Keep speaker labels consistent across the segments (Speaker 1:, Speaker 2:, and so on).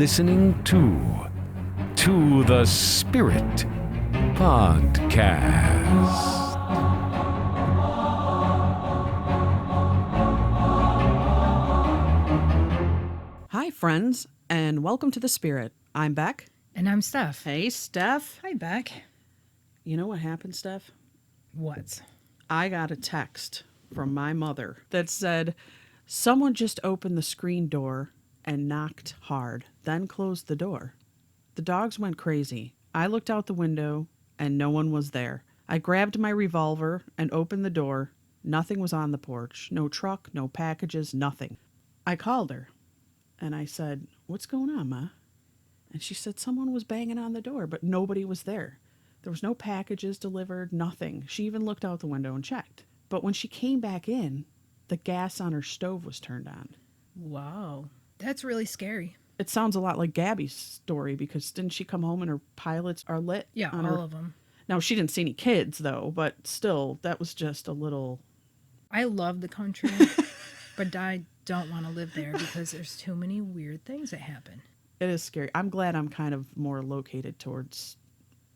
Speaker 1: listening to the Spirit Podcast.
Speaker 2: Hi, friends, and welcome to the Spirit. I'm Beck.
Speaker 3: And I'm Steph.
Speaker 2: Hey, Steph.
Speaker 3: Hi, Beck.
Speaker 2: You know what happened, Steph?
Speaker 3: What?
Speaker 2: I got a text from my mother that said, someone just opened the screen door and knocked hard, then closed the door. The dogs went crazy. I looked out the window, and no one was there. I grabbed my revolver and opened the door. Nothing was on the porch. No truck, no packages, nothing. I called her, and I said, "What's going on, Ma?" And she said someone was banging on the door, but nobody was there. There was no packages delivered, nothing. She even looked out the window and checked. But when she came back in, the gas on her stove was turned on.
Speaker 3: Wow. That's really scary.
Speaker 2: It sounds a lot like Gabby's story, because didn't she come home and her pilots are lit?
Speaker 3: Yeah, all of them.
Speaker 2: Now, she didn't see any kids, though, but still, that was just a little...
Speaker 3: I love the country, but I don't want to live there because there's too many weird things that happen.
Speaker 2: It is scary. I'm glad I'm kind of more located towards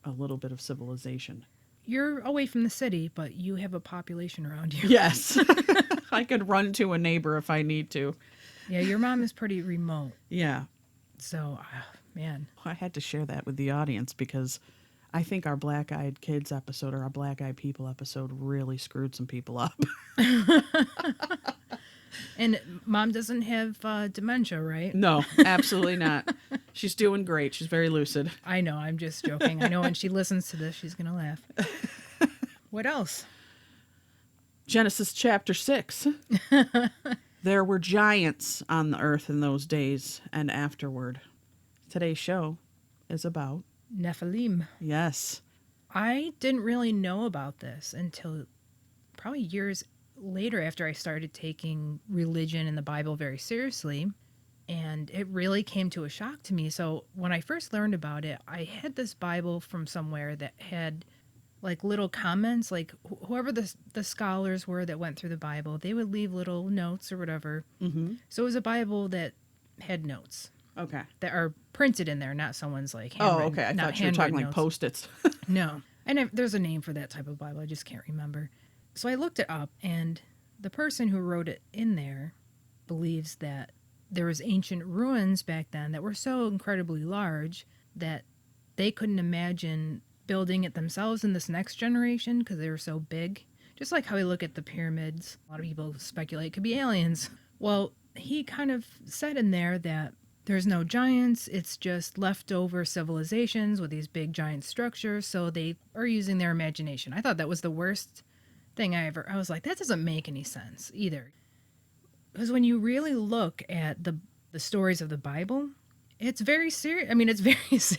Speaker 2: a little bit of civilization.
Speaker 3: You're away from the city, but you have a population around you.
Speaker 2: Yes. I could run to a neighbor if I need to.
Speaker 3: Yeah, your mom is pretty remote.
Speaker 2: Yeah.
Speaker 3: So, man.
Speaker 2: I had to share that with the audience because I think our Black Eyed Kids episode or our Black Eyed People episode really screwed some people up.
Speaker 3: And Mom doesn't have dementia, right?
Speaker 2: No, absolutely not. She's doing great. She's very lucid.
Speaker 3: I know, I'm just joking. I know when she listens to this, she's going to laugh. What else?
Speaker 2: Genesis chapter 6. There were giants on the earth in those days and afterward. Today's show is about
Speaker 3: Nephilim.
Speaker 2: Yes.
Speaker 3: I didn't really know about this until probably years later after I started taking religion and the Bible very seriously. And it really came to a shock to me. So when I first learned about it, I had this Bible from somewhere that had like little comments, like whoever the scholars were that went through the Bible, they would leave little notes or whatever.
Speaker 2: Mm-hmm.
Speaker 3: So it was a Bible that had notes.
Speaker 2: Okay.
Speaker 3: That are printed in there, not someone's like handwritten.
Speaker 2: Oh, okay. I thought you were talking like
Speaker 3: notes.
Speaker 2: Post-its.
Speaker 3: No. And there's a name for that type of Bible. I just can't remember. So I looked it up, and the person who wrote it in there believes that there was ancient ruins back then that were so incredibly large that they couldn't imagine building it themselves in this next generation because they were so big. Just like how we look at the pyramids. A lot of people speculate it could be aliens. Well, he kind of said in there that there's no giants, it's just leftover civilizations with these big giant structures, so they are using their imagination. I thought that was the worst thing I was like, that doesn't make any sense either. Because when you really look at the stories of the Bible, it's very serious. I mean, it's very serious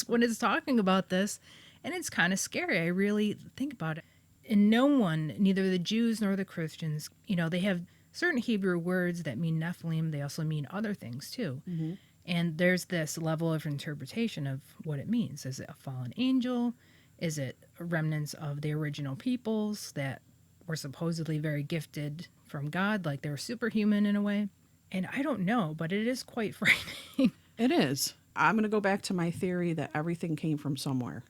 Speaker 3: when it's talking about this, and it's kind of scary. I really think about it. And no one, neither the Jews nor the Christians, they have certain Hebrew words that mean Nephilim. They also mean other things too. Mm-hmm. And there's this level of interpretation of what it means. Is it a fallen angel? Is it remnants of the original peoples that were supposedly very gifted from God, like they were superhuman in a way? And I don't know, but it is quite frightening.
Speaker 2: It is. I'm going to go back to my theory that everything came from somewhere.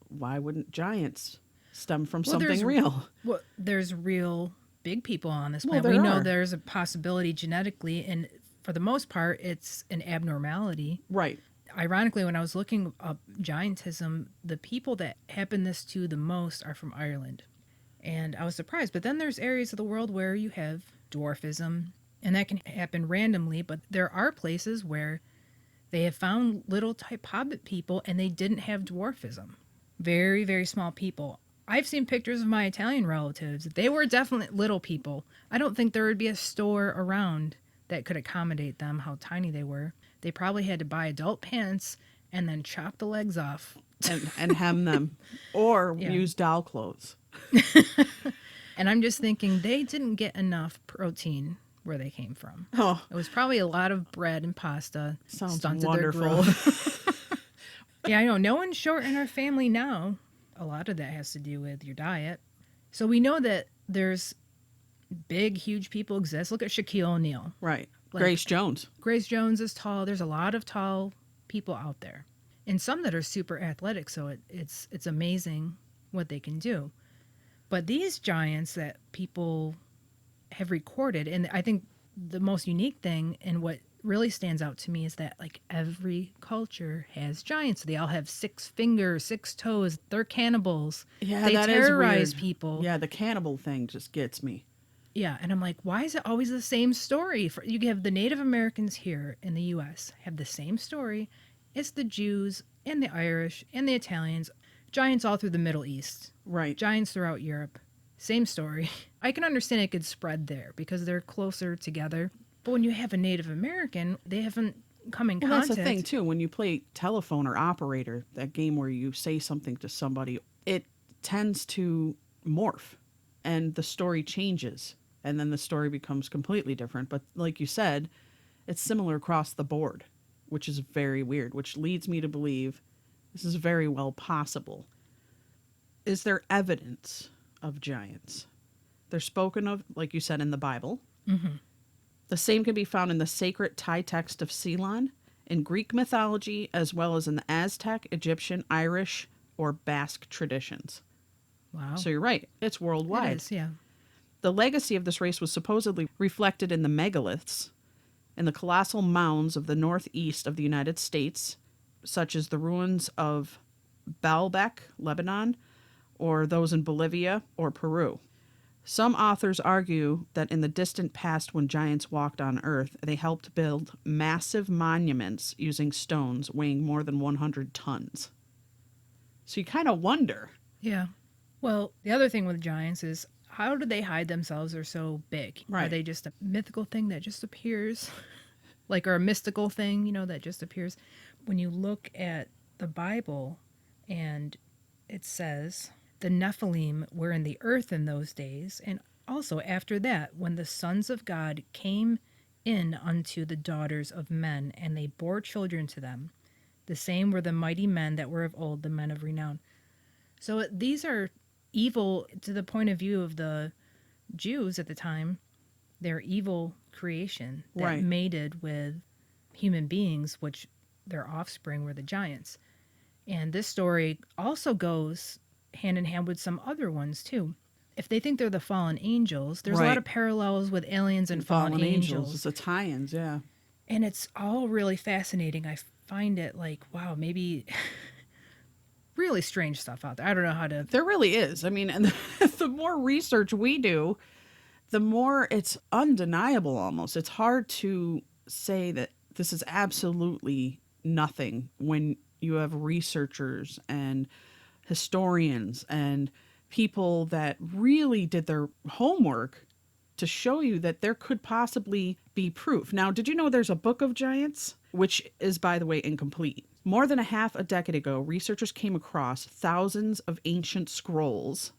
Speaker 2: Why wouldn't giants stem from something real?
Speaker 3: Well, there's real big people on this planet.
Speaker 2: Well,
Speaker 3: we know there's a possibility genetically, and for the most part, it's an abnormality.
Speaker 2: Right.
Speaker 3: Ironically, when I was looking up giantism, the people that happen this to the most are from Ireland. And I was surprised. But then there's areas of the world where you have dwarfism, and that can happen randomly. But there are places where they have found little type hobbit people, and they didn't have dwarfism. Very, very small people. I've seen pictures of my Italian relatives. They were definitely little people. I don't think there would be a store around that could accommodate them, how tiny they were. They probably had to buy adult pants and then chop the legs off.
Speaker 2: And hem them. Or use doll clothes.
Speaker 3: And I'm just thinking they didn't get enough protein where they came from.
Speaker 2: Oh.
Speaker 3: It was probably a lot of bread and pasta.
Speaker 2: Sounds
Speaker 3: stunted
Speaker 2: wonderful.
Speaker 3: their growth. Yeah, I know. No one's short in our family now. A lot of that has to do with your diet. So we know that there's big, huge people exist. Look at Shaquille O'Neal.
Speaker 2: Right.
Speaker 3: Like,
Speaker 2: Grace Jones.
Speaker 3: Grace Jones is tall. There's a lot of tall people out there, and some that are super athletic. So it's amazing what they can do. But these giants that people have recorded, and I think the most unique thing and what really stands out to me is that like every culture has giants. They all have 6 fingers, 6 toes. They're cannibals.
Speaker 2: Yeah,
Speaker 3: they
Speaker 2: that is
Speaker 3: terrorize
Speaker 2: weird.
Speaker 3: people.
Speaker 2: Yeah, the cannibal thing just gets me.
Speaker 3: Yeah, and I'm like, why is it always the same story? You have the Native Americans here in the U.S. have the same story. It's the Jews and the Irish and the Italians, giants all through the Middle East,
Speaker 2: Right.
Speaker 3: giants throughout Europe. Same story. I can understand it could spread there because they're closer together. But when you have a Native American, they haven't come in contact.
Speaker 2: That's the thing, too. When you play telephone or operator, that game where you say something to somebody, it tends to morph and the story changes. And then the story becomes completely different. But like you said, it's similar across the board, which is very weird, which leads me to believe this is very well possible. Is there evidence of giants? They're spoken of, like you said, in the Bible.
Speaker 3: Mm-hmm.
Speaker 2: The same can be found in the sacred Thai text of Ceylon, in Greek mythology, as well as in the Aztec, Egyptian, Irish, or Basque traditions.
Speaker 3: Wow.
Speaker 2: So you're right. It's worldwide.
Speaker 3: It is, yeah.
Speaker 2: The legacy of this race was supposedly reflected in the megaliths, in the colossal mounds of the northeast of the United States, such as the ruins of Baalbek, Lebanon, or those in Bolivia or Peru. Some authors argue that in the distant past when giants walked on Earth, they helped build massive monuments using stones weighing more than 100 tons. So you kind of wonder.
Speaker 3: Yeah. Well, the other thing with giants is how do they hide themselves? They're so big.
Speaker 2: Right.
Speaker 3: Are they just a mythical thing that just appears? Or a mystical thing, that just appears? When you look at the Bible and it says the Nephilim were in the earth in those days, and also after that, when the sons of God came in unto the daughters of men, and they bore children to them, the same were the mighty men that were of old, the men of renown. So these are evil to the point of view of the Jews at the time. They're evil creation that
Speaker 2: Right.
Speaker 3: mated with human beings, which their offspring were the giants. And this story also goes hand in hand with some other ones too. If they think they're the fallen angels, there's a
Speaker 2: Right.
Speaker 3: lot of parallels with aliens and fallen angels.
Speaker 2: It's the tie-ins, yeah.
Speaker 3: And it's all really fascinating. I find it like, wow, maybe really strange stuff out there. I don't know how to.
Speaker 2: There really is. I mean, and the more research we do, the more it's undeniable almost. It's hard to say that this is absolutely nothing when you have researchers and historians and people that really did their homework to show you that there could possibly be proof. Now, did you know there's a book of giants, which is, by the way, incomplete? More than a half a decade ago, researchers came across thousands of ancient scrolls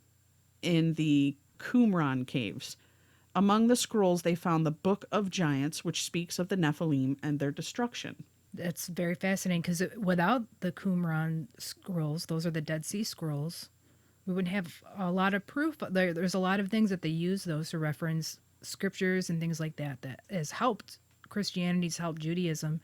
Speaker 2: in the Qumran caves. Among the scrolls, they found the Book of Giants, which speaks of the Nephilim and their destruction.
Speaker 3: That's very fascinating because without the Qumran scrolls, those are the Dead Sea Scrolls, we wouldn't have a lot of proof. There's a lot of things that they use those to reference scriptures and things like that has helped Christianity's helped Judaism.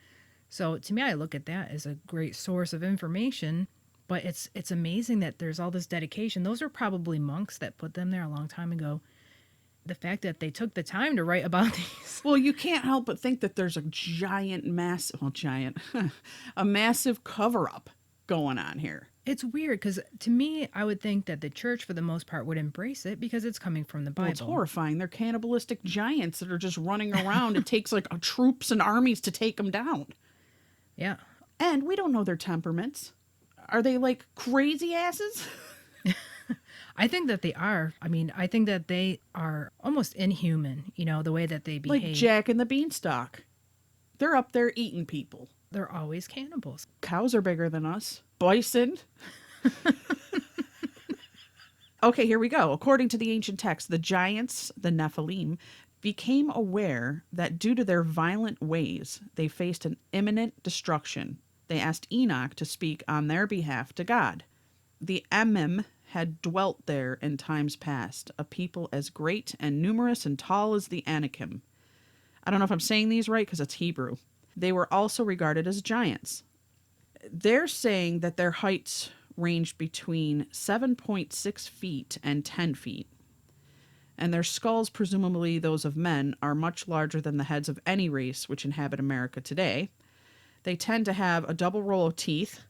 Speaker 3: So to me, I look at that as a great source of information. But it's amazing that there's all this dedication. Those are probably monks that put them there a long time ago. The fact that they took the time to write about these.
Speaker 2: Well, you can't help but think that there's a a massive cover-up going on here.
Speaker 3: It's weird because to me, I would think that the church, for the most part, would embrace it because it's coming from the Bible.
Speaker 2: Well, it's horrifying. They're cannibalistic giants that are just running around. It takes like troops and armies to take them down.
Speaker 3: Yeah.
Speaker 2: And we don't know their temperaments. Are they like crazy asses?
Speaker 3: I think that they are. I mean, I think that they are almost inhuman, the way that they behave.
Speaker 2: Like Jack and the Beanstalk. They're up there eating people.
Speaker 3: They're always cannibals.
Speaker 2: Cows are bigger than us. Bison. Okay, here we go. According to the ancient text, the giants, the Nephilim, became aware that due to their violent ways, they faced an imminent destruction. They asked Enoch to speak on their behalf to God. The Emim had dwelt there in times past, a people as great and numerous and tall as the Anakim. I don't know if I'm saying these right because it's Hebrew. They were also regarded as giants. They're saying that their heights ranged between 7.6 feet and 10 feet. And their skulls, presumably those of men, are much larger than the heads of any race which inhabit America today. They tend to have a double row of teeth,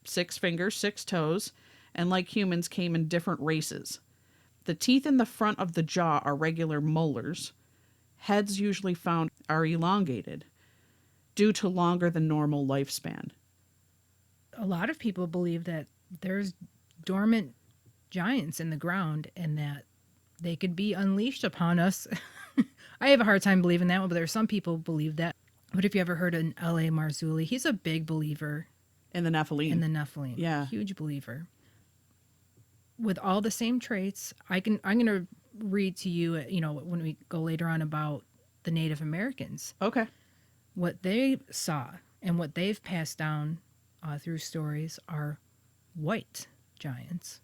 Speaker 2: 6 fingers, 6 toes, and like humans came in different races. The teeth in the front of the jaw are regular molars. Heads usually found are elongated due to longer than normal lifespan.
Speaker 3: A lot of people believe that there's dormant giants in the ground and that they could be unleashed upon us. I have a hard time believing that one, but there's some people who believe that. But if you ever heard of L.A. Marzulli, he's a big believer
Speaker 2: In the Nephilim.
Speaker 3: in the Nephilim.
Speaker 2: Yeah.
Speaker 3: Huge believer. With all the same traits, I'm going to read to you, when we go later on about the Native Americans,
Speaker 2: Okay.
Speaker 3: what they saw and what they've passed down through stories are white giants.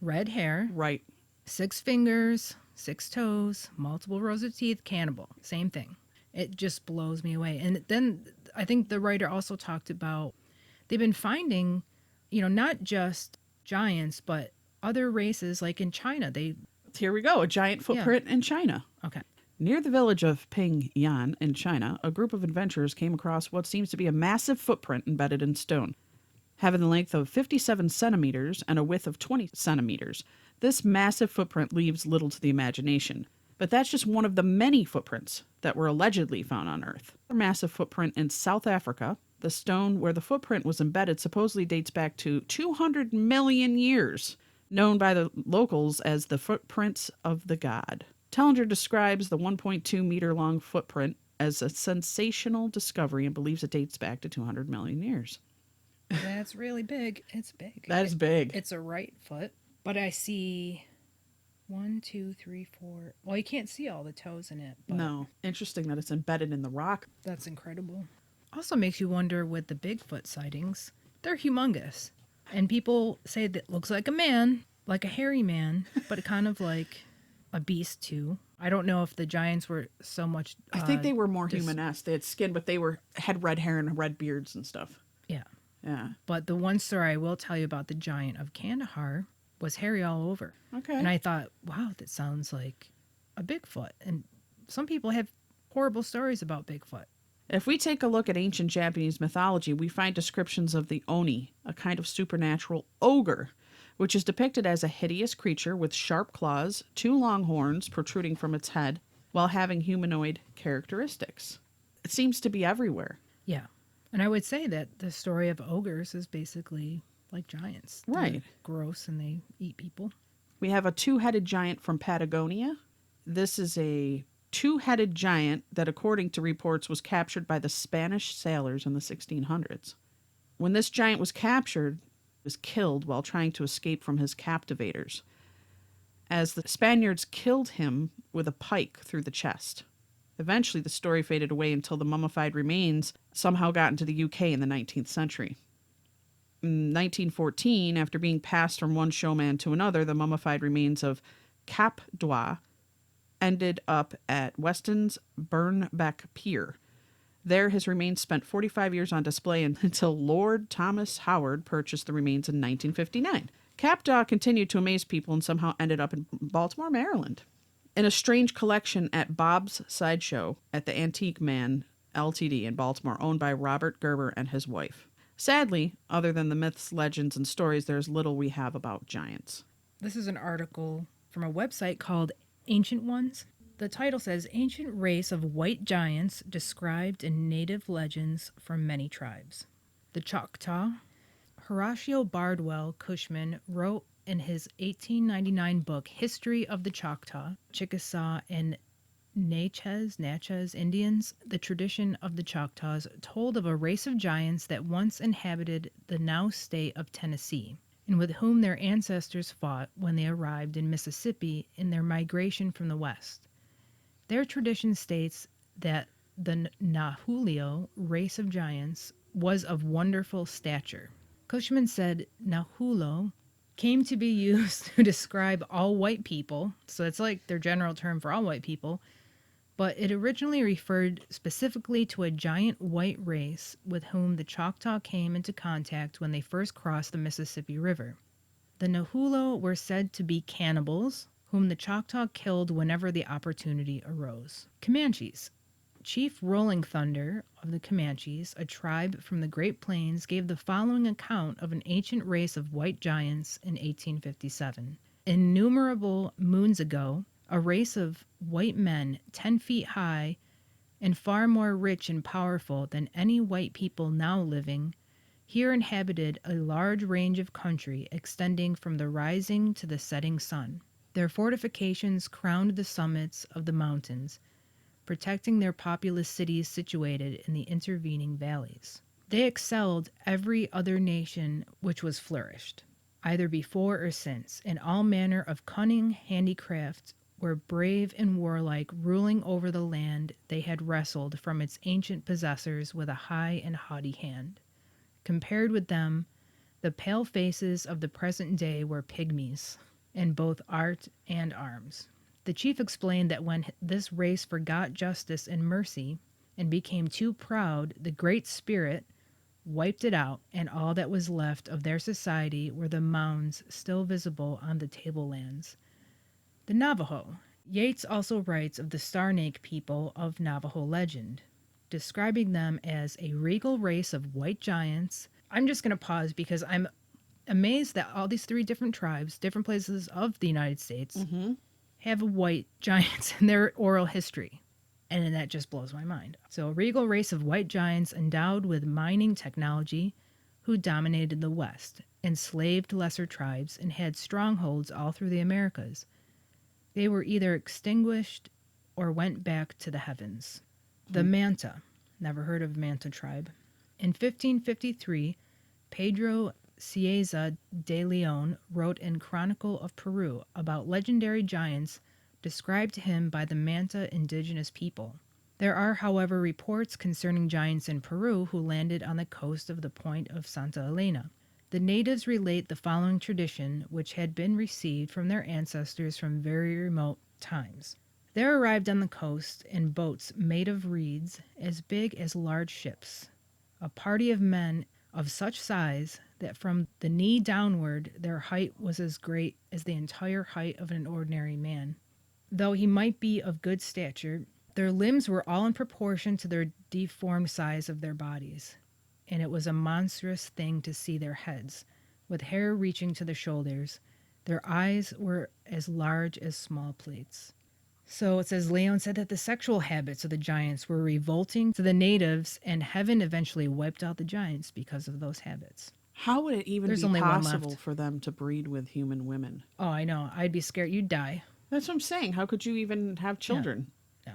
Speaker 3: Red hair,
Speaker 2: Right.
Speaker 3: 6 fingers, 6 toes, multiple rows of teeth, cannibal. Same thing. It just blows me away. And then I think the writer also talked about they've been finding, not just giants, but other races like in China.
Speaker 2: Here we go. A giant footprint in China.
Speaker 3: Okay.
Speaker 2: Near the village of Pingyan in China, a group of adventurers came across what seems to be a massive footprint embedded in stone. Having the length of 57 centimeters and a width of 20 centimeters, this massive footprint leaves little to the imagination. But that's just one of the many footprints that were allegedly found on Earth. A massive footprint in South Africa. The stone where the footprint was embedded supposedly dates back to 200 million years, known by the locals as the footprints of the god. Tellinger describes the 1.2 meter long footprint as a sensational discovery and believes it dates back to 200 million years.
Speaker 3: That's really big. It's big.
Speaker 2: That is big.
Speaker 3: It's a right foot. But I see 1, 2, 3, 4. Well, you can't see all the toes in it. But
Speaker 2: No. Interesting that it's embedded in the rock.
Speaker 3: that's incredible. Also makes you wonder with the Bigfoot sightings. They're humongous. And people say that it looks like a man, like a hairy man, but kind of like a beast too. I don't know if the giants were so much.
Speaker 2: I think they were more human-esque. They had skin, but they had red hair and red beards and stuff.
Speaker 3: Yeah.
Speaker 2: Yeah.
Speaker 3: But the one story I will tell you about the giant of Kandahar was hairy all over.
Speaker 2: Okay.
Speaker 3: And I thought, wow, that sounds like a Bigfoot. And some people have horrible stories about Bigfoot.
Speaker 2: If we take a look at ancient Japanese mythology, we find descriptions of the Oni, a kind of supernatural ogre, which is depicted as a hideous creature with sharp claws, 2 long horns protruding from its head, while having humanoid characteristics. It seems to be everywhere.
Speaker 3: Yeah. And I would say that the story of ogres is basically like giants. They're
Speaker 2: Right.
Speaker 3: gross and they eat people.
Speaker 2: We have a 2-headed giant from Patagonia. This is a 2-headed giant that, according to reports, was captured by the Spanish sailors in the 1600s. When this giant was captured, he was killed while trying to escape from his captivators, as the Spaniards killed him with a pike through the chest. Eventually, the story faded away until the mummified remains somehow got into the UK in the 19th century. In 1914, after being passed from one showman to another, the mummified remains of Cap Droit ended up at Weston's Burnbeck Pier. There, his remains spent 45 years on display until Lord Thomas Howard purchased the remains in 1959. Cap Droit continued to amaze people and somehow ended up in Baltimore, Maryland, in a strange collection at Bob's Sideshow at the Antique Man Ltd. In Baltimore, owned by Robert Gerber and his wife. Sadly, other than the myths, legends, and stories, there's little we have about giants.
Speaker 3: This is an article from a website called Ancient Ones. The title says, Ancient Race of White Giants Described in Native Legends from Many Tribes. The Choctaw. Horatio Bardwell Cushman wrote in his 1899 book, History of the Choctaw, Chickasaw, and Natchez Indians, the tradition of the Choctaws told of a race of giants that once inhabited the now state of Tennessee, and with whom their ancestors fought when they arrived in Mississippi in their migration from the west. Their tradition states that the Nahulio race of giants was of wonderful stature. Cushman said Nahulo came to be used to describe all white people, so it's like their general term for all white people, but it originally referred specifically to a giant white race with whom the Choctaw came into contact when they first crossed the Mississippi River. The Nahulo were said to be cannibals, whom the Choctaw killed whenever the opportunity arose. Comanches. Chief Rolling Thunder of the Comanches, a tribe from the Great Plains, gave the following account of an ancient race of white giants in 1857. Innumerable moons ago, a race of white men 10 feet high and far more rich and powerful than any white people now living, here inhabited a large range of country extending from the rising to the setting sun. Their fortifications crowned the summits of the mountains, protecting their populous cities situated in the intervening valleys. They excelled every other nation which was flourished, either before or since, in all manner of cunning handicraft, were brave and warlike, ruling over the land they had wrestled from its ancient possessors with a high and haughty hand. Compared with them, the pale faces of the present day were pygmies, in both art and arms. The chief explained that when this race forgot justice and mercy and became too proud, the Great Spirit wiped it out, and all that was left of their society were the mounds still visible on the tablelands. The Navajo. Yeats also writes of the Starnake people of Navajo legend, describing them as a regal race of white giants. I'm just going to pause because I'm amazed that all these 3 different tribes, different places of the United States, have white giants in their oral history. And that just blows my mind. So, a regal race of white giants endowed with mining technology who dominated the West, enslaved lesser tribes, and had strongholds all through the Americas. They were either extinguished or went back to the heavens. The Manta. Never heard of Manta tribe. In 1553, Pedro Cieza de Leon wrote in Chronicle of Peru about legendary giants described to him by the Manta indigenous people. There are, however, reports concerning giants in Peru who landed on the coast of the point of Santa Elena. The natives relate the following tradition, which had been received from their ancestors from very remote times. There arrived on the coast, in boats made of reeds as big as large ships, a party of men of such size that from the knee downward their height was as great as the entire height of an ordinary man. Though he might be of good stature, their limbs were all in proportion to their deformed size of their bodies, and it was a monstrous thing to see their heads, with hair reaching to the shoulders. Their eyes were as large as small plates. So it says Leon said that the sexual habits of the giants were revolting to the natives, and heaven eventually wiped out the giants because of those habits.
Speaker 2: How would it even
Speaker 3: There's
Speaker 2: be
Speaker 3: only one
Speaker 2: possible
Speaker 3: left.
Speaker 2: for them to breed with human women?
Speaker 3: Oh, I know. I'd be scared. You'd die.
Speaker 2: That's what I'm saying. How could you even have children?
Speaker 3: No.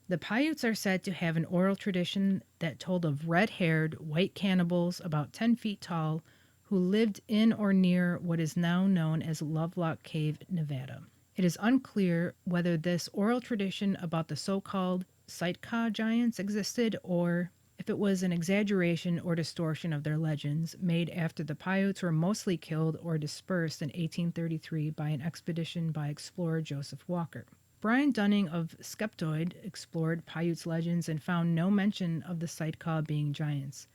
Speaker 3: The Paiutes are said to have an oral tradition that told of red-haired white cannibals about 10 feet tall who lived in or near what is now known as Lovelock Cave, Nevada. It is unclear whether this oral tradition about the so-called Sitka giants existed or if it was an exaggeration or distortion of their legends made after the Paiutes were mostly killed or dispersed in 1833 by an expedition by explorer Joseph Walker. Brian Dunning of Skeptoid explored Paiutes legends and found no mention of the Sitka being giants.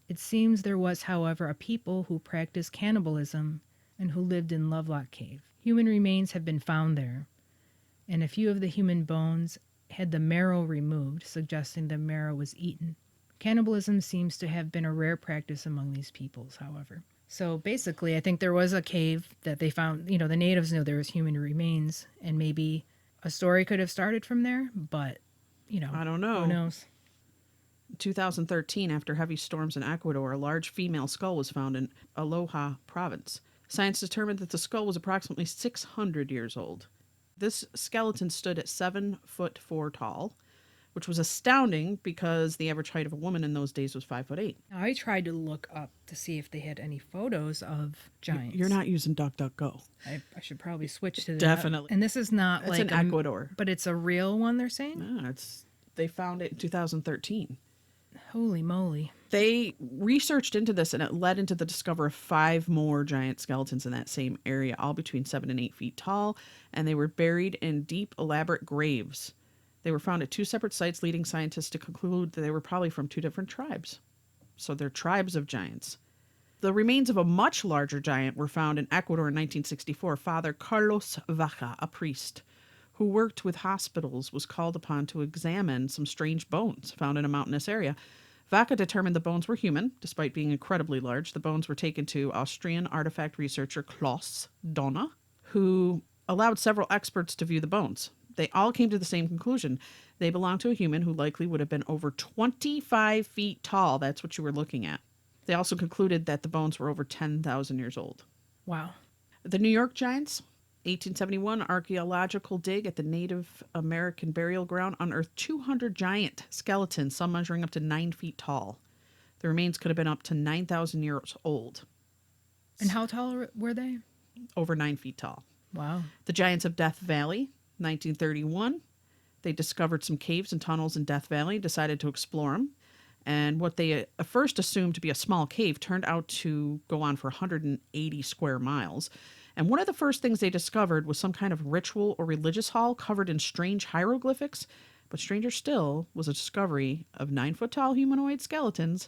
Speaker 3: It seems there was, however, a people who practiced cannibalism and who lived in Lovelock Cave. Human remains have been found there, and a few of the human bones had the marrow removed, suggesting the marrow was eaten. Cannibalism seems to have been a rare practice among these peoples, however. So basically, I think there was a cave that they found, the natives knew there was human remains, and maybe a story could have started from there, but,
Speaker 2: I don't know.
Speaker 3: Who knows?
Speaker 2: 2013, after heavy storms in Ecuador, a large female skull was found in Aloha province. Science determined that the skull was approximately 600 years old. This skeleton stood at 7'4" tall, which was astounding because the average height of a woman in those days was 5'8".
Speaker 3: Now, I tried to look up to see if they had any photos of giants.
Speaker 2: You're not using DuckDuckGo.
Speaker 3: I should probably switch to that.
Speaker 2: Definitely.
Speaker 3: And this is not
Speaker 2: It's
Speaker 3: like
Speaker 2: in Ecuador.
Speaker 3: but it's a real one, they're saying?
Speaker 2: No, they found it in 2013.
Speaker 3: Holy moly.
Speaker 2: They researched into this, and it led into the discovery of 5 more giant skeletons in that same area, all between 7 and 8 feet tall, and they were buried in deep, elaborate graves. They were found at 2 separate sites, leading scientists to conclude that they were probably from 2 different tribes. So they're tribes of giants. The remains of a much larger giant were found in Ecuador in 1964. Father Carlos Vaca, a priest who worked with hospitals, was called upon to examine some strange bones found in a mountainous area. Vaca determined the bones were human, despite being incredibly large. The bones were taken to Austrian artifact researcher Klaus Donner, who allowed several experts to view the bones. They all came to the same conclusion. They belonged to a human who likely would have been over 25 feet tall. That's what you were looking at. They also concluded that the bones were over 10,000 years old.
Speaker 3: Wow.
Speaker 2: The New York Giants, 1871 archaeological dig at the Native American burial ground unearthed 200 giant skeletons, some measuring up to 9 feet tall. The remains could have been up to 9,000 years old.
Speaker 3: And how tall were they?
Speaker 2: Over 9 feet tall.
Speaker 3: Wow.
Speaker 2: The Giants of Death Valley, 1931. They discovered some caves and tunnels in Death Valley, decided to explore them. And what they at first assumed to be a small cave turned out to go on for 180 square miles. And one of the first things they discovered was some kind of ritual or religious hall covered in strange hieroglyphics. But stranger still was a discovery of 9-foot-tall humanoid skeletons.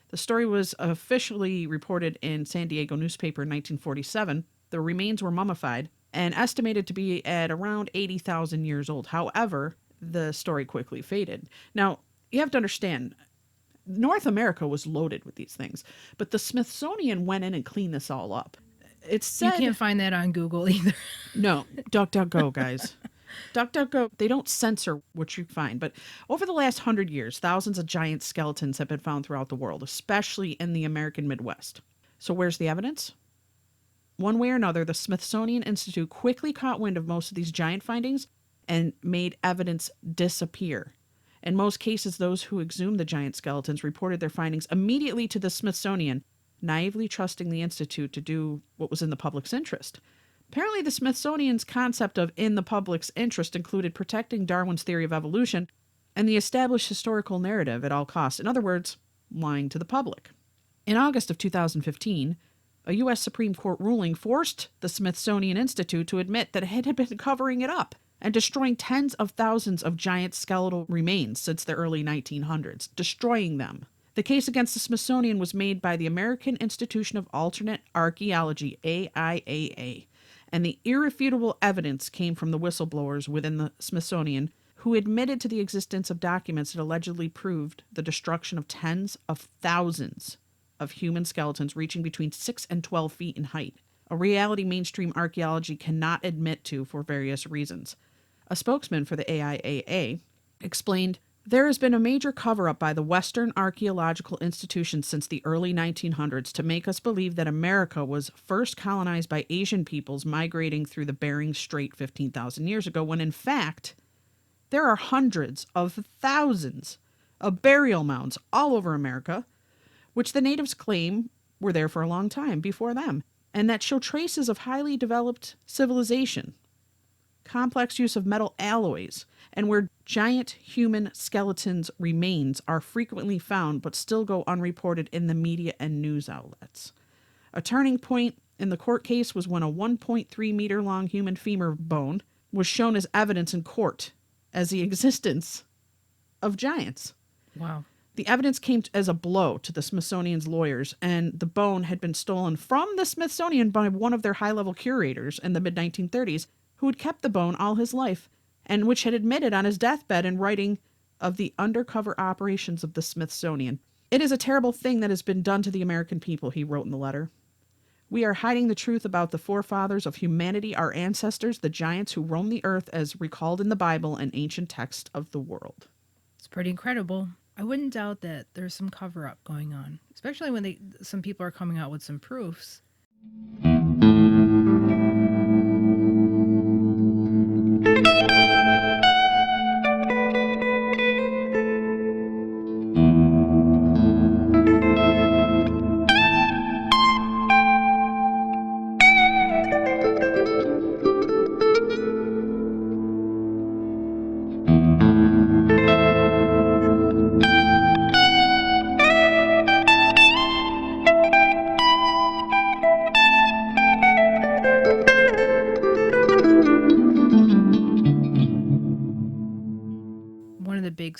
Speaker 2: The story was officially reported in San Diego newspaper in 1947. The remains were mummified and estimated to be at around 80,000 years old. However, the story quickly faded. Now, you have to understand, North America was loaded with these things, but the Smithsonian went in and cleaned this all up. It's said,
Speaker 3: You can't find that on Google either.
Speaker 2: no, DuckDuckGo, guys. DuckDuckGo, they don't censor what you find, but over the last 100 years, thousands of giant skeletons have been found throughout the world, especially in the American Midwest. So where's the evidence? One way or another, the Smithsonian Institute quickly caught wind of most of these giant findings and made evidence disappear. In most cases, those who exhumed the giant skeletons reported their findings immediately to the Smithsonian, naively trusting the Institute to do what was in the public's interest. Apparently, the Smithsonian's concept of in the public's interest included protecting Darwin's theory of evolution and the established historical narrative at all costs. In other words, lying to the public. In August of 2015, a U.S. Supreme Court ruling forced the Smithsonian Institute to admit that it had been covering it up and destroying tens of thousands of giant skeletal remains since the early 1900s, destroying them. The case against the Smithsonian was made by the American Institution of Alternate Archaeology, AIAA, and the irrefutable evidence came from the whistleblowers within the Smithsonian who admitted to the existence of documents that allegedly proved the destruction of tens of thousands of human skeletons reaching between 6 and 12 feet in height, a reality mainstream archaeology cannot admit to for various reasons. A spokesman for the AIAA explained, "There has been a major cover-up by the Western archaeological institutions since the early 1900s to make us believe that America was first colonized by Asian peoples migrating through the Bering Strait 15,000 years ago, when in fact, there are hundreds of thousands of burial mounds all over America, which the natives claim were there for a long time before them, and that show traces of highly developed civilization, complex use of metal alloys, and where giant human skeletons remains are frequently found but still go unreported in the media and news outlets. A turning point in the court case was when a 1.3 meter long human femur bone was shown as evidence in court as the existence of giants.
Speaker 3: Wow.
Speaker 2: The evidence came as a blow to the Smithsonian's lawyers, and the bone had been stolen from the Smithsonian by one of their high-level curators in the mid-1930s, who had kept the bone all his life, and which had admitted on his deathbed in writing of the undercover operations of the Smithsonian. "It is a terrible thing that has been done to the American people," he wrote in the letter. "We are hiding the truth about the forefathers of humanity, our ancestors, the giants who roamed the earth as recalled in the Bible and ancient texts of the world."
Speaker 3: It's pretty incredible. I wouldn't doubt that there's some cover-up going on, especially when some people are coming out with some proofs.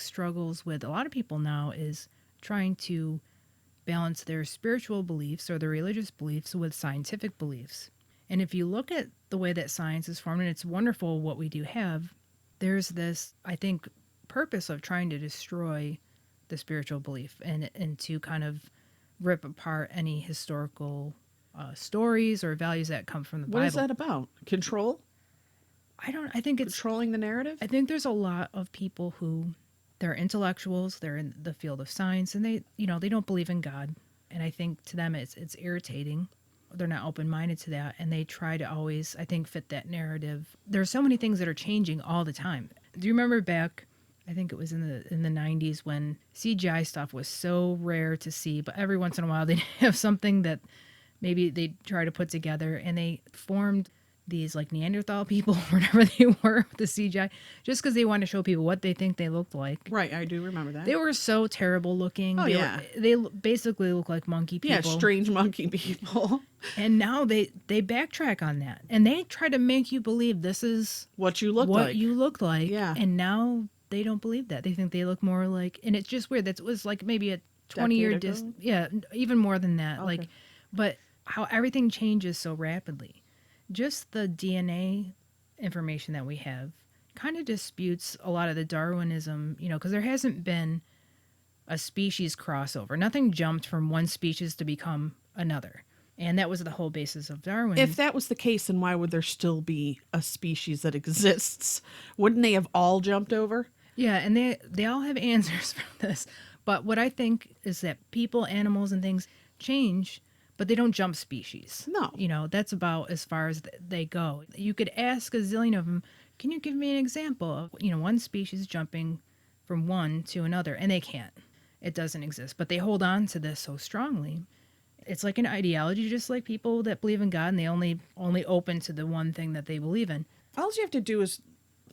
Speaker 3: struggles with a lot of people now is trying to balance their spiritual beliefs or their religious beliefs with scientific beliefs. And if you look at the way that science is formed, and it's wonderful what we do have, there's this, I think, purpose of trying to destroy the spiritual belief and to kind of rip apart any historical stories or values that come from the Bible.
Speaker 2: What is that about? Control?
Speaker 3: I think it's
Speaker 2: Controlling the narrative?
Speaker 3: I think there's a lot of people who they're intellectuals, they're in the field of science, and they don't believe in God. And I think to them it's irritating. They're not open-minded to that, and they try to always, I think, fit that narrative. There's so many things that are changing all the time. Do you remember back, I think it was in the 90s, when CGI stuff was so rare to see, but every once in a while they'd have something that maybe they'd try to put together, and they formed these like Neanderthal people, whatever they were with the CGI, just because they wanted to show people what they think they looked like.
Speaker 2: Right, I do remember that.
Speaker 3: They were so terrible looking.
Speaker 2: Oh,
Speaker 3: they basically look like monkey people.
Speaker 2: Yeah, strange monkey people.
Speaker 3: And now they backtrack on that. And they try to make you believe this is
Speaker 2: What you look
Speaker 3: what
Speaker 2: like.
Speaker 3: you look like.
Speaker 2: Yeah.
Speaker 3: And now they don't believe that. They think they look more like, and it's just weird. That was like maybe a 20-year
Speaker 2: Decade ago?
Speaker 3: yeah, even more than that.
Speaker 2: Okay.
Speaker 3: Like, but how everything changes so rapidly. Just the DNA information that we have kind of disputes a lot of the Darwinism, because there hasn't been a species crossover. Nothing jumped from one species to become another. And that was the whole basis of Darwin.
Speaker 2: If that was the case, then why would there still be a species that exists? Wouldn't they have all jumped over?
Speaker 3: Yeah, and they all have answers for this. But what I think is that people, animals, and things change, but they don't jump species.
Speaker 2: No.
Speaker 3: That's about as far as they go. You could ask a zillion of them, can you give me an example of, one species jumping from one to another? And they can't. It doesn't exist. But they hold on to this so strongly. It's like an ideology, just like people that believe in God, and they only open to the one thing that they believe in.
Speaker 2: All you have to do is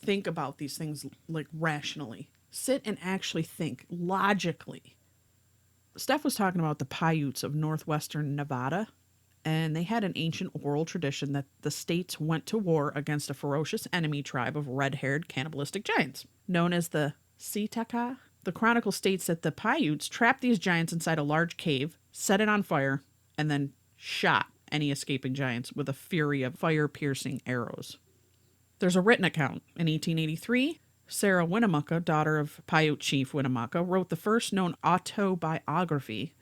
Speaker 2: think about these things like rationally. Sit and actually think logically. Steph was talking about the Paiutes of northwestern Nevada, and they had an ancient oral tradition that the states went to war against a ferocious enemy tribe of red-haired cannibalistic giants, known as the Sitaka. The chronicle states that the Paiutes trapped these giants inside a large cave, set it on fire, and then shot any escaping giants with a fury of fire-piercing arrows. There's a written account. In 1883, Sarah Winnemucca, daughter of Paiute chief Winnemucca, wrote the first known autobiography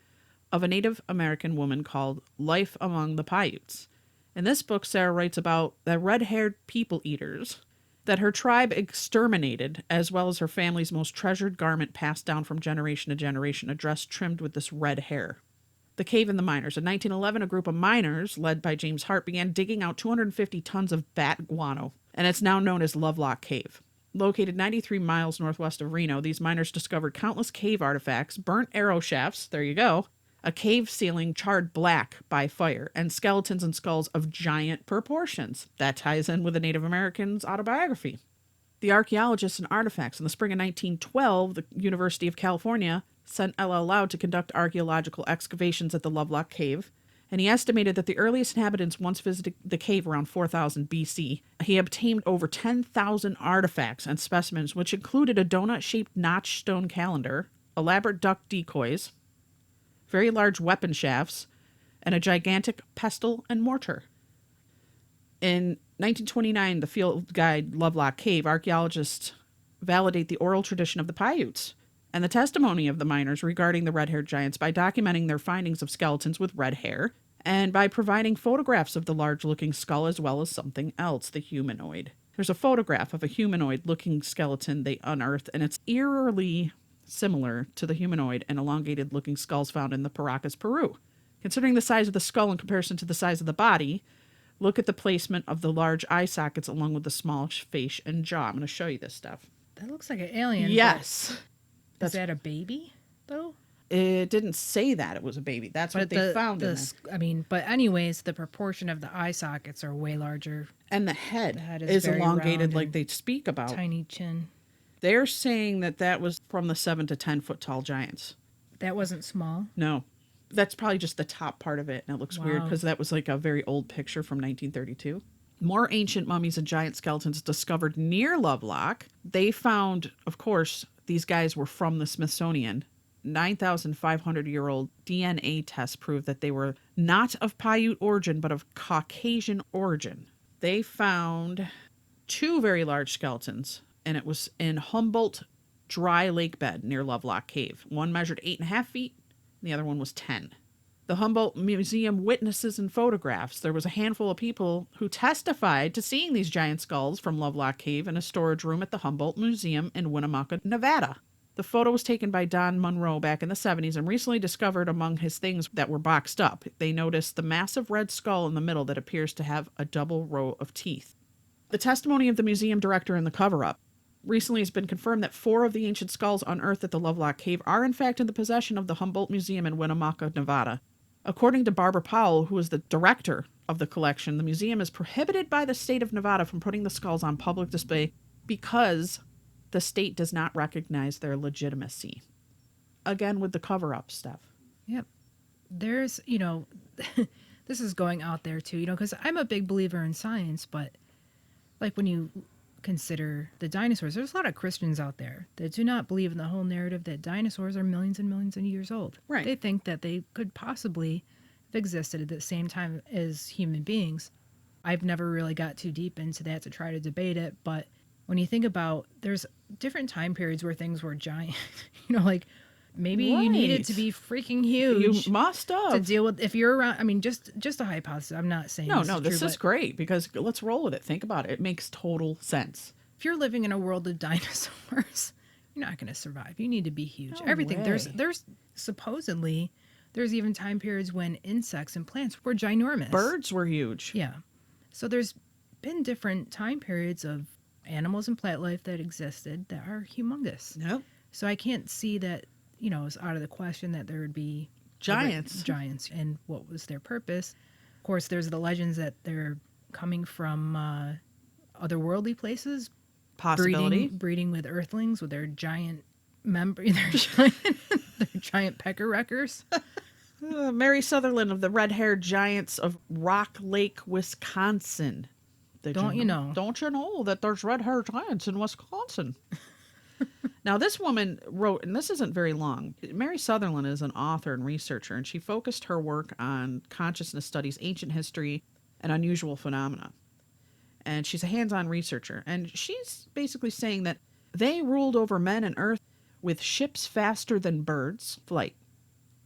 Speaker 2: of a Native American woman called Life Among the Paiutes. In this book, Sarah writes about the red-haired people-eaters that her tribe exterminated, as well as her family's most treasured garment passed down from generation to generation, a dress trimmed with this red hair. The Cave and the Miners. In 1911, a group of miners, led by James Hart, began digging out 250 tons of bat guano, and it's now known as Lovelock Cave. Located 93 miles northwest of Reno, these miners discovered countless cave artifacts, burnt arrow shafts, there you go, a cave ceiling charred black by fire, and skeletons and skulls of giant proportions. That ties in with the Native Americans' autobiography. The archaeologists and artifacts. In the spring of 1912, the University of California sent L.L. Loud to conduct archaeological excavations at the Lovelock Cave, and he estimated that the earliest inhabitants once visited the cave around 4000 BC. He obtained over 10,000 artifacts and specimens, which included a donut-shaped notch stone calendar, elaborate duck decoys, very large weapon shafts, and a gigantic pestle and mortar. In 1929, the field guide Lovelock Cave, archaeologists validate the oral tradition of the Paiutes and the testimony of the miners regarding the red-haired giants by documenting their findings of skeletons with red hair and by providing photographs of the large-looking skull as well as something else, the humanoid. There's a photograph of a humanoid-looking skeleton they unearthed, and it's eerily similar to the humanoid and elongated-looking skulls found in the Paracas, Peru. Considering the size of the skull in comparison to the size of the body, look at the placement of the large eye sockets along with the small face and jaw. I'm going to show you this stuff.
Speaker 3: That looks like an alien.
Speaker 2: Yes.
Speaker 3: Is that a baby, though?
Speaker 2: It didn't say that it was a baby. That's what they found in there.
Speaker 3: But anyways, the proportion of the eye sockets are way larger.
Speaker 2: And the head
Speaker 3: is
Speaker 2: is elongated like they speak about.
Speaker 3: Tiny chin.
Speaker 2: They're saying that was from the 7 to 10 foot tall giants.
Speaker 3: That wasn't small?
Speaker 2: No. That's probably just the top part of it. And it looks weird because that was like a very old picture from 1932. More ancient mummies and giant skeletons discovered near Lovelock. They found, of course, these guys were from the Smithsonian. 9,500-year-old DNA tests proved that they were not of Paiute origin, but of Caucasian origin. They found 2 very large skeletons, and it was in Humboldt dry lake bed near Lovelock Cave. One measured 8.5 feet, and the other one was 10. The Humboldt Museum witnesses and photographs. There was a handful of people who testified to seeing these giant skulls from Lovelock Cave in a storage room at the Humboldt Museum in Winnemucca, Nevada. The photo was taken by Don Monroe back in the 70s and recently discovered among his things that were boxed up. They noticed the massive red skull in the middle that appears to have a double row of teeth. The testimony of the museum director in the cover-up. Recently has been confirmed that 4 of the ancient skulls unearthed at the Lovelock Cave are in fact in the possession of the Humboldt Museum in Winnemucca, Nevada. According to Barbara Powell, who is the director of the collection, the museum is prohibited by the state of Nevada from putting the skulls on public display because the state does not recognize their legitimacy. Again, with the cover-up stuff.
Speaker 3: Yep. There's, this is going out there too, because I'm a big believer in science, but like when you consider the dinosaurs, there's a lot of Christians out there that do not believe in the whole narrative that dinosaurs are millions and millions of years old.
Speaker 2: Right.
Speaker 3: They think that they could possibly have existed at the same time as human beings. I've never really got too deep into that to try to debate it, but when you think about, there's different time periods where things were giant, like maybe you needed to be freaking huge.
Speaker 2: You must have.
Speaker 3: To deal with, if you're around, I mean, just a hypothesis. I'm not saying
Speaker 2: this is great because let's roll with it. Think about it. It makes total sense.
Speaker 3: If you're living in a world of dinosaurs, you're not going to survive. You need to be huge.
Speaker 2: No
Speaker 3: Everything.
Speaker 2: way.
Speaker 3: There's supposedly, there's even time periods when insects and plants were ginormous.
Speaker 2: Birds were huge.
Speaker 3: Yeah. So there's been different time periods of animals and plant life that existed that are humongous.
Speaker 2: Yep.
Speaker 3: So I can't see that, it's out of the question that there would be
Speaker 2: Giants.
Speaker 3: Giants, and what was their purpose. Of course, there's the legends that they're coming from otherworldly places.
Speaker 2: Possibility.
Speaker 3: Breeding with earthlings with their giant their giant pecker wreckers.
Speaker 2: Mary Sutherland of the red-haired giants of Rock Lake, Wisconsin. Don't you know that there's red-haired giants in Wisconsin? Now, this woman wrote, and this isn't very long. Mary Sutherland is an author and researcher, and she focused her work on consciousness studies, ancient history, and unusual phenomena. And she's a hands-on researcher, and she's basically saying that they ruled over men and earth with ships faster than birds' flight,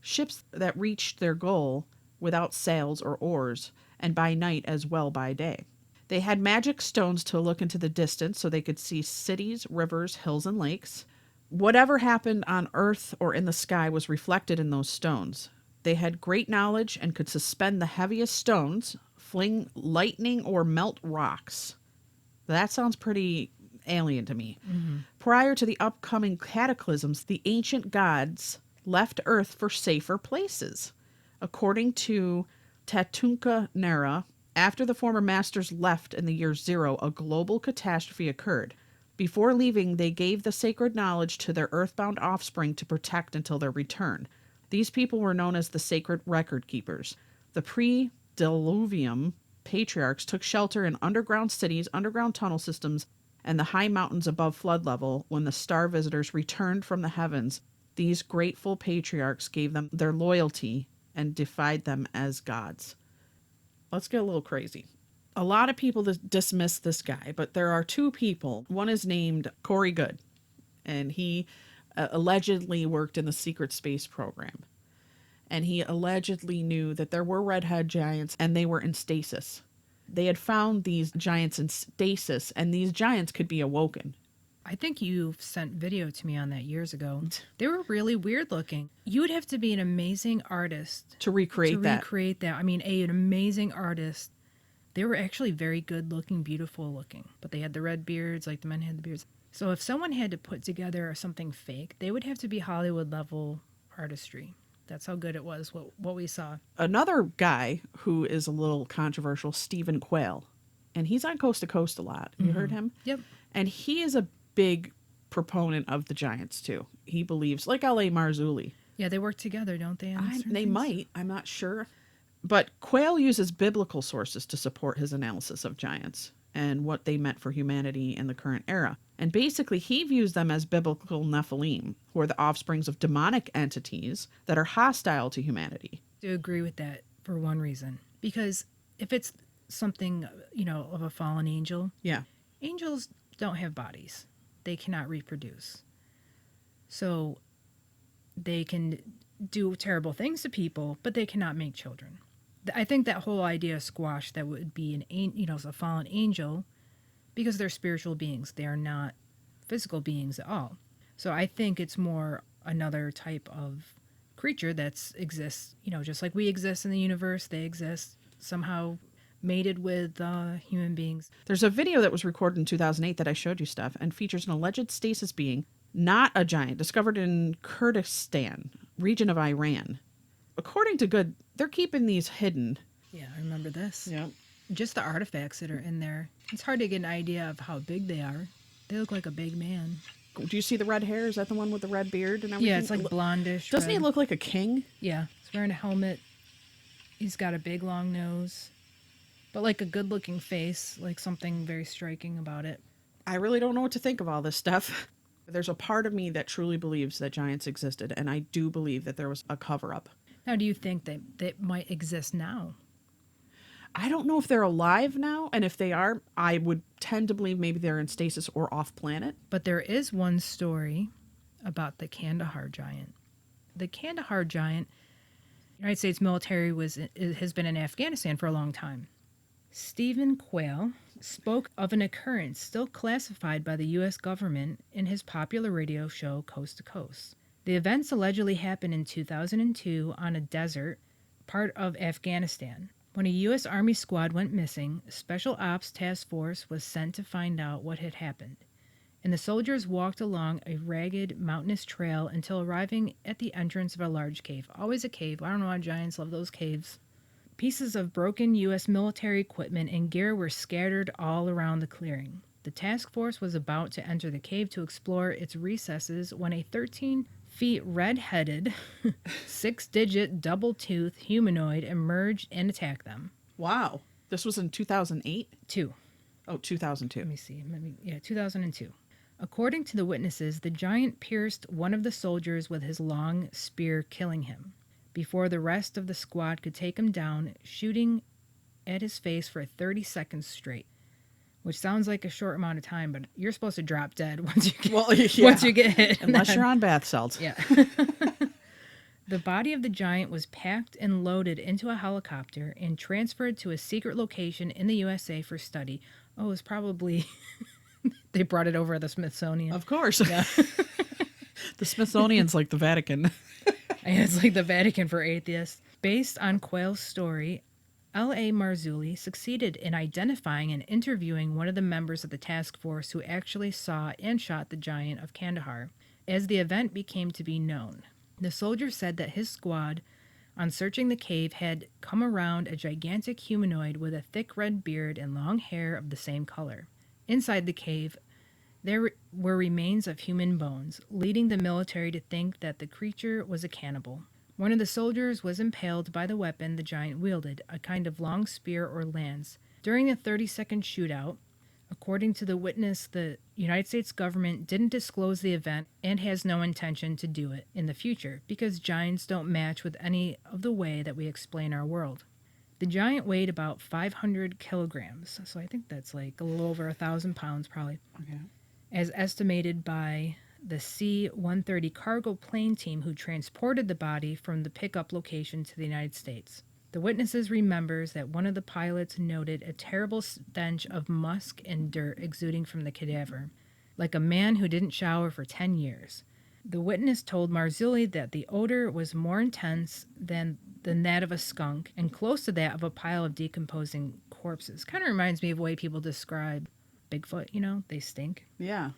Speaker 2: ships that reached their goal without sails or oars, and by night as well by day. They had magic stones to look into the distance so they could see cities, rivers, hills, and lakes. Whatever happened on earth or in the sky was reflected in those stones. They had great knowledge and could suspend the heaviest stones, fling lightning, or melt rocks. That sounds pretty alien to me. Mm-hmm. Prior to the upcoming cataclysms, the ancient gods left Earth for safer places. According to Tatunka Nera, after the former masters left in the year 0, a global catastrophe occurred. Before leaving, they gave the sacred knowledge to their earthbound offspring to protect until their return. These people were known as the sacred record keepers. The pre-diluvium patriarchs took shelter in underground cities, underground tunnel systems, and the high mountains above flood level. When the star visitors returned from the heavens, these grateful patriarchs gave them their loyalty and deified them as gods. Let's get a little crazy. A lot of people dismiss this guy, but there are 2 people. One is named Corey Goode, and he allegedly worked in the secret space program. And he allegedly knew that there were redhead giants, and they were in stasis. They had found these giants in stasis, and these giants could be awoken.
Speaker 3: I think you sent video to me on that years ago. They were really weird looking. You would have to be an amazing artist
Speaker 2: to recreate that.
Speaker 3: I mean, an amazing artist. They were actually very good looking, beautiful looking, but they had the red beards, like the men had the beards. So if someone had to put together something fake, they would have to be Hollywood level artistry. That's how good it was, what we saw.
Speaker 2: Another guy who is a little controversial, Stephen Quayle, and he's on Coast to Coast a lot. You heard him?
Speaker 3: Yep.
Speaker 2: And he is a big proponent of the giants too. He believes, like L.A. Marzulli.
Speaker 3: Yeah, they work together, don't they?
Speaker 2: They might. I'm not sure. But Quayle uses biblical sources to support his analysis of giants. and what they meant for humanity in the current era. And basically, he views them as biblical Nephilim, who are the offsprings of demonic entities that are hostile to humanity.
Speaker 3: I do agree with that for one reason. Because if it's something, of a fallen angel,
Speaker 2: Yeah.
Speaker 3: angels don't have bodies. They cannot reproduce. So they can do terrible things to people, but they cannot make children. I think that whole idea squashed that would be a fallen angel, because they're spiritual beings. They are not physical beings at all. So I think it's more another type of creature that exists, just like we exist in the universe. They exist somehow mated with human beings.
Speaker 2: There's a video that was recorded in 2008 that I showed you, Steph, and features an alleged stasis being, not a giant, discovered in Kurdistan, region of Iran. According to Good, they're keeping these hidden.
Speaker 3: Yeah, I remember this.
Speaker 2: Yeah.
Speaker 3: Just the artifacts that are in there. It's hard to get an idea of how big they are. They look like a big man.
Speaker 2: Do you see the red hair? Is that the one with the red beard and everything?
Speaker 3: Yeah, it's like blondish.
Speaker 2: Doesn't he
Speaker 3: red.
Speaker 2: look like a king?
Speaker 3: Yeah, he's wearing a helmet. He's got a big long nose, but like a good-looking face, like something very striking about it.
Speaker 2: I really don't know what to think of all this stuff. There's a part of me that truly believes that giants existed, and I do believe that there was a cover-up.
Speaker 3: Now, do you think that they might exist now?
Speaker 2: I don't know if they're alive now, and if they are, I would tend to believe maybe they're in stasis or off-planet.
Speaker 3: But there is one story about the Kandahar Giant. The Kandahar Giant, United States military has been in Afghanistan for a long time. Stephen Quayle spoke of an occurrence still classified by the U.S. government in his popular radio show Coast to Coast. The events allegedly happened in 2002 on a desert part of Afghanistan. When a U.S. Army squad went missing, a Special Ops Task Force was sent to find out what had happened, and the soldiers walked along a ragged, mountainous trail until arriving at the entrance of a large cave. Always a cave. I don't know why giants love those caves. Pieces of broken U.S. military equipment and gear were scattered all around the clearing. The task force was about to enter the cave to explore its recesses when a 13-feet red-headed, 6-digit, double-toothed humanoid emerged and attacked them.
Speaker 2: Wow. This was in 2008? 2002.
Speaker 3: Let me see. 2002. According to the witnesses, the giant pierced one of the soldiers with his long spear, killing him, before the rest of the squad could take him down, shooting at his face for 30 seconds straight. Which sounds like a short amount of time, but you're supposed to drop dead once you get hit.
Speaker 2: Unless you're on bath salts.
Speaker 3: Yeah. The body of the giant was packed and loaded into a helicopter and transferred to a secret location in the USA for study. Oh, it was probably... they brought it over to the Smithsonian.
Speaker 2: Of course.
Speaker 3: Yeah.
Speaker 2: The Smithsonian's like the Vatican.
Speaker 3: It's like the Vatican for atheists. Based on Quayle's story, L.A. Marzulli succeeded in identifying and interviewing one of the members of the task force who actually saw and shot the giant of Kandahar. As the event became to be known, the soldier said that his squad, on searching the cave, had come around a gigantic humanoid with a thick red beard and long hair of the same color. Inside the cave, there were remains of human bones, leading the military to think that the creature was a cannibal. One of the soldiers was impaled by the weapon the giant wielded, a kind of long spear or lance. During the 30-second shootout, according to the witness, the United States government didn't disclose the event and has no intention to do it in the future because giants don't match with any of the way that we explain our world. The giant weighed about 500 kilograms, so I think that's like a little over 1,000 pounds probably,
Speaker 2: Okay.
Speaker 3: as estimated by the C-130 cargo plane team who transported the body from the pickup location to the United States. The witnesses remembers that one of the pilots noted a terrible stench of musk and dirt exuding from the cadaver, like a man who didn't shower for 10 years. The witness told Marzulli that the odor was more intense than that of a skunk and close to that of a pile of decomposing corpses. Kind of reminds me of the way people describe Bigfoot, they stink.
Speaker 2: Yeah.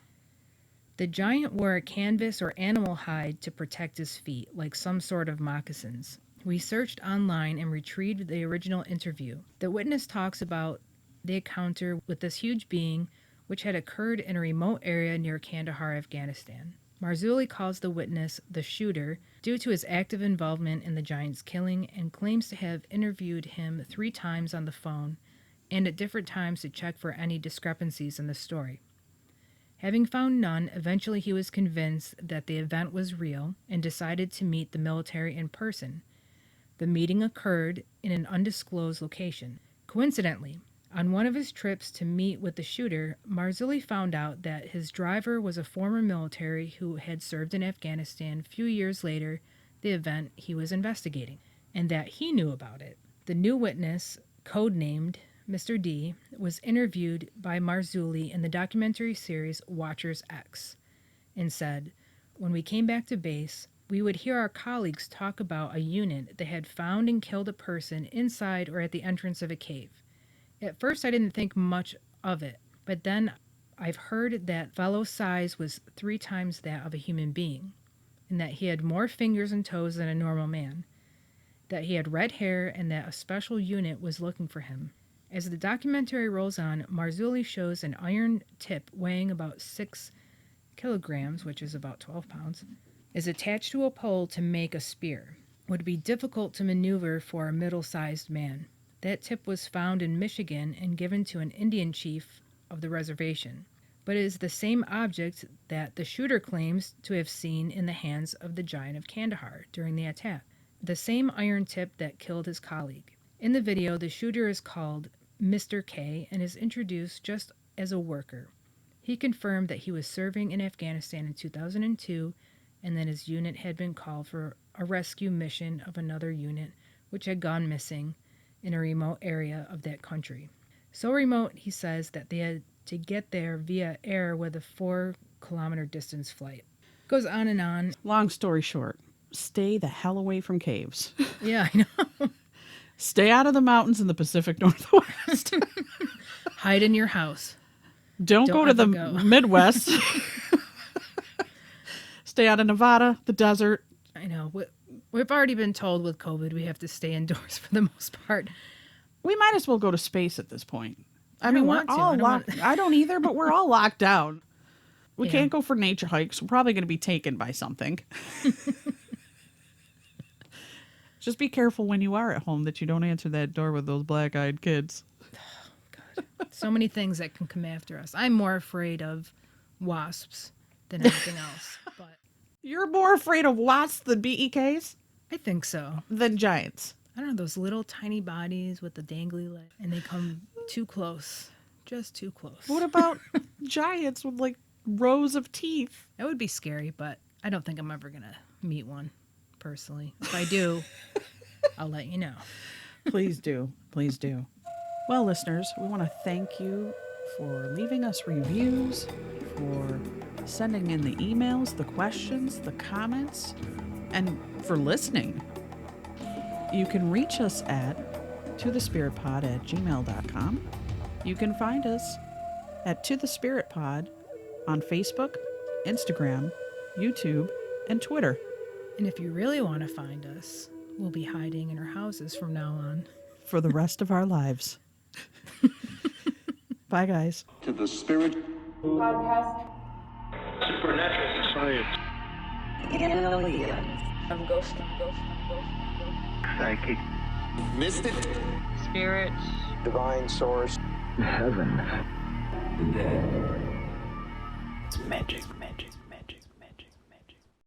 Speaker 3: The giant wore a canvas or animal hide to protect his feet, like some sort of moccasins. We searched online and retrieved the original interview. The witness talks about the encounter with this huge being, which had occurred in a remote area near Kandahar, Afghanistan. Marzulli calls the witness the shooter due to his active involvement in the giant's killing and claims to have interviewed him 3 times on the phone and at different times to check for any discrepancies in the story. Having found none, eventually he was convinced that the event was real and decided to meet the military in person. The meeting occurred in an undisclosed location. Coincidentally, on one of his trips to meet with the shooter, Marzulli found out that his driver was a former military who had served in Afghanistan a few years later, the event he was investigating, and that he knew about it. The new witness, codenamed Mr. D, was interviewed by Marzulli in the documentary series Watchers X and said, "When we came back to base, we would hear our colleagues talk about a unit that had found and killed a person inside or at the entrance of a cave. At first I didn't think much of it, but then I've heard that fellow's size was 3 times that of a human being, and that he had more fingers and toes than a normal man, that he had red hair, and that a special unit was looking for him." As the documentary rolls on, Marzulli shows an iron tip weighing about 6 kilograms, which is about 12 pounds, is attached to a pole to make a spear. Would be difficult to maneuver for a middle-sized man. That tip was found in Michigan and given to an Indian chief of the reservation, but it is the same object that the shooter claims to have seen in the hands of the Giant of Kandahar during the attack, the same iron tip that killed his colleague. In the video, the shooter is called Mr. K and is introduced just as a worker. He confirmed that he was serving in Afghanistan in 2002 and that his unit had been called for a rescue mission of another unit which had gone missing in a remote area of that country. So remote, he says, that they had to get there via air with a 4-kilometer distance flight. Goes on and on.
Speaker 2: Long story short, stay the hell away from caves.
Speaker 3: Yeah, I know.
Speaker 2: Stay out of the mountains in the Pacific Northwest.
Speaker 3: Hide in your house.
Speaker 2: Don't go to the
Speaker 3: go.
Speaker 2: Midwest. Stay out of Nevada, the desert.
Speaker 3: I know. We've already been told with COVID we have to stay indoors for the most part.
Speaker 2: We might as well go to space at this point.
Speaker 3: I
Speaker 2: mean,
Speaker 3: don't
Speaker 2: we're
Speaker 3: want to.
Speaker 2: all locked. I don't either, but we're all locked down. We
Speaker 3: Yeah.
Speaker 2: can't go for nature hikes. We're probably going to be taken by something. Just be careful when you are at home that you don't answer that door with those black-eyed kids.
Speaker 3: God. So many things that can come after us. I'm more afraid of wasps than anything else. But
Speaker 2: You're more afraid of wasps than BEKs?
Speaker 3: I think so.
Speaker 2: Than giants.
Speaker 3: I don't know, those little tiny bodies with the dangly leg, and they come too close. Just too close.
Speaker 2: What about giants with like rows of teeth?
Speaker 3: That would be scary, but I don't think I'm ever going to meet one personally. If I do, I'll let you know.
Speaker 2: Please do. Please do. Well, listeners, we want to thank you for leaving us reviews, for sending in the emails, the questions, the comments, and for listening. You can reach us at tothespiritpod@gmail.com. You can find us at To The Spirit Pod on Facebook, Instagram, YouTube, and Twitter.
Speaker 3: And if you really want to find us, we'll be hiding in our houses from now on.
Speaker 2: For the rest of our lives. Bye, guys.
Speaker 4: To the Spirit
Speaker 5: Podcast.
Speaker 6: Supernatural science.
Speaker 5: Aliens.
Speaker 6: Psychic.
Speaker 4: Mystic
Speaker 5: Spirits.
Speaker 4: Divine Source
Speaker 6: Heaven.
Speaker 1: It's magic.